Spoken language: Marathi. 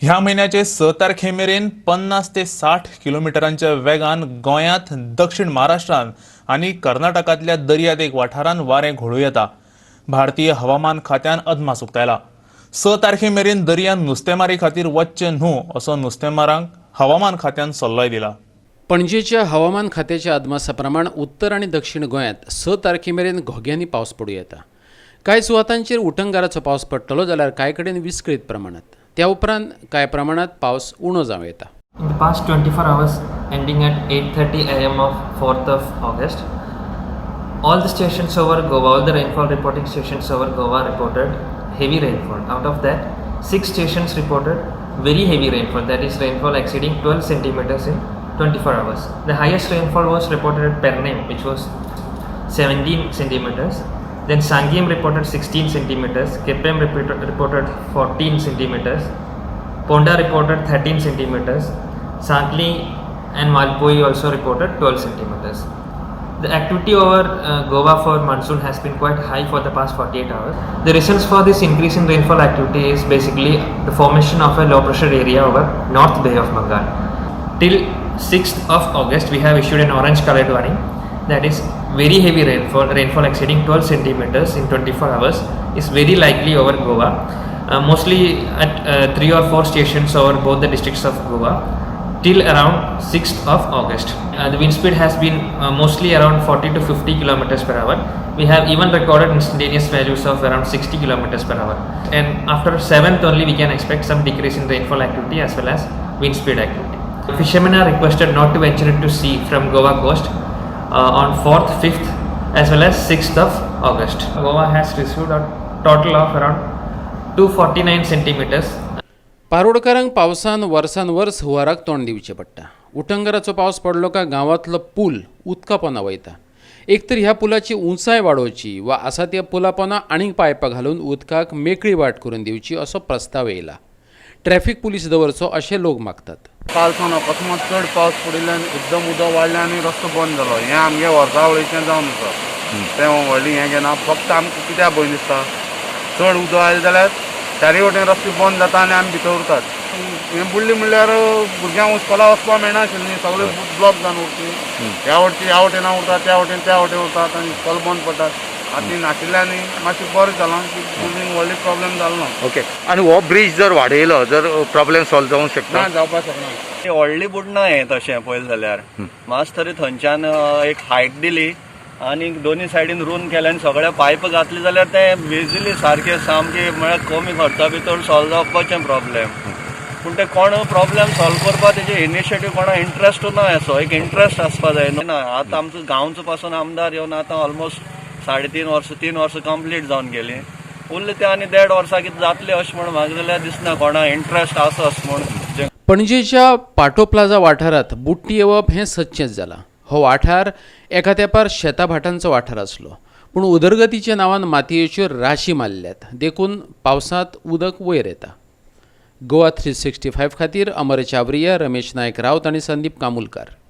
ह्या महिन्याचे 6 तारखेमेरेन 50 ते 60 किलोमीटरांच्या वेगान गोंयांत, दक्षिण महाराष्ट्रात आणि कर्नाटकातल्या दर्यादेग वाठारांत वारें घोळूं येता. भारतीय हवामान खात्यान अदमास उक्तायला. 6 तारखेमेरेन दर्यान नुस्तेमारी खातीर वचचें न्हू असो नुस्तेमारांक हवामान खात्यान सल्लोय दिला. पणजेच्या हवामान खात्याच्या अदमासा प्रमाण उत्तर आणि दक्षिण गोंयांत 6 तारखेमेरेन घोग्यांनी पावस पडूं येता. कांय सुवातांचेर उटंगाराचो पावस पडटलो जाल्यार कांय कडेन विस्कळीत प्रमाणात. त्या उपरांत कांय प्रमाणात पावस उणो जावं येता. In the past 24 hours ending at 8:30 am of 4th of August, all the stations over Goa, all the rainfall reporting stations over Goa reported heavy rainfall. Out of that, 6 stations reported very heavy rainfall, that is rainfall exceeding 12 centimeters in 24 hours. The highest rainfall was reported at Pernem, which was 17 centimeters. Then Sangim reported 16 centimeters, Kepem reported 14 centimeters, Ponda reported 13 centimeters, Sangli and Malpoi also reported 12 centimeters. The activity over Goa for monsoon has been quite high for the past 48 hours. The reasons for this increase in rainfall activity is basically the formation of a low pressure area over North Bay of Bengal. Till 6th of August, we have issued an orange colored warning, that is very heavy rainfall exceeding 12 centimeters in 24 hours is very likely over Goa, mostly at 3 or 4 stations over both the districts of Goa till around 6th of August. The wind speed has been mostly around 40 to 50 kilometers per hour. We have even recorded instantaneous values of around 60 kilometers per hour. And after 7th only we can expect some decrease in rainfall activity as well as wind speed activity. Fishermen are requested not to venture into sea from Goa coast on 4th, 5th as well as 6th of August. Goa has received a total of around 249 centimeters. पारोडकारांक पावसान वर्सान वर्स हुंवाराक तोंड दिवचें पडटा. उटंगराचो पावस पडलो काय गांवांतलो पूल उदका पोंदा वयता. एक तर ह्या पुलाची उंचाय वाडोवची वा आसा त्या पुला पोंदा आनीक पायपां घालून उदकाक मेकळी वाट करून दिवची असो प्रस्ताव येयला. ट्रॅफिक पुलीस दवरचो अशें लोक मागतात. कालसावन अकस्मात चड पावस पडिल्ल्यान एकदम उदक वाडलें आनी रस्तो बंद जालो. हें आमगे वर्सावळीचें जावन आसा. तें व्हडलें हें घेना. फक्त आमकां कित्याक भंय दिसता, चड उदक आयलें जाल्यार चारय वटेन रस्ते बंद जाता आनी आमी भितर उरतात. हें बुडलें म्हणल्यार भुरग्यांक इस्कोला वचपाक मेळनाशिल्लें न्ही, सगळें ब्लॉक जावन उरतलीं. ह्या वटेन उरतात, त्या वटेन उरतात आनी इस्कोला बंद पडटात. आतां नाशिल्ल्यान मातशें बरें जालां की बुरग्यांक व्हडले प्रॉब्लेम जालो ना. ओके. आनी हो ब्रिज जर वाडयलो जर प्रॉब्लेम सॉल्व जावंक शकता? ना, जावपाक शकना. व्हडली बुडना हें तशें पळयलें जाल्यार मातशें तरी थंयच्यान एक हायट दिली आनी दोनी सायडीन रून केले आनी सगळे पायप घातले जाल्यार तें इजिली सारकें सामकें म्हळ्यार कमी खर्चा भितर सॉल्व जावपाचें प्रॉब्लेम. पूण ते कोण प्रॉब्लेम सॉल्व करपाक तेजे इनिशिएटीव कोणा इंट्रस्ट ना असो एक इंट्रस्ट आसपा जाय ना. आतां आमचो गांवचो पासून आमदार येवन आतां ऑलमोस्ट 3.5 वर्सां कंप्लीट जावन गेली. उरले ते आनी 1.5 वर्सां कितें जातले अशें म्हण म्हाका जाल्यार दिसना कोणा इंट्रस्ट आसस म्हण. पणजेच्या पाटो प्लाझा वाठारांत बुट्टी येवप हें सदचेंच जालां. हो वाठार एका तेंपार शेता भाटांचो वाठार आसलो, पूण उदरगतीच्या नांवान मातयेच्यो राशी मारल्यात, देखून पावसांत उदक वयर येता. गोवा 365 खातीर अमर चावरिया, रमेश नायक रावत आनी संदीप कामुलकार.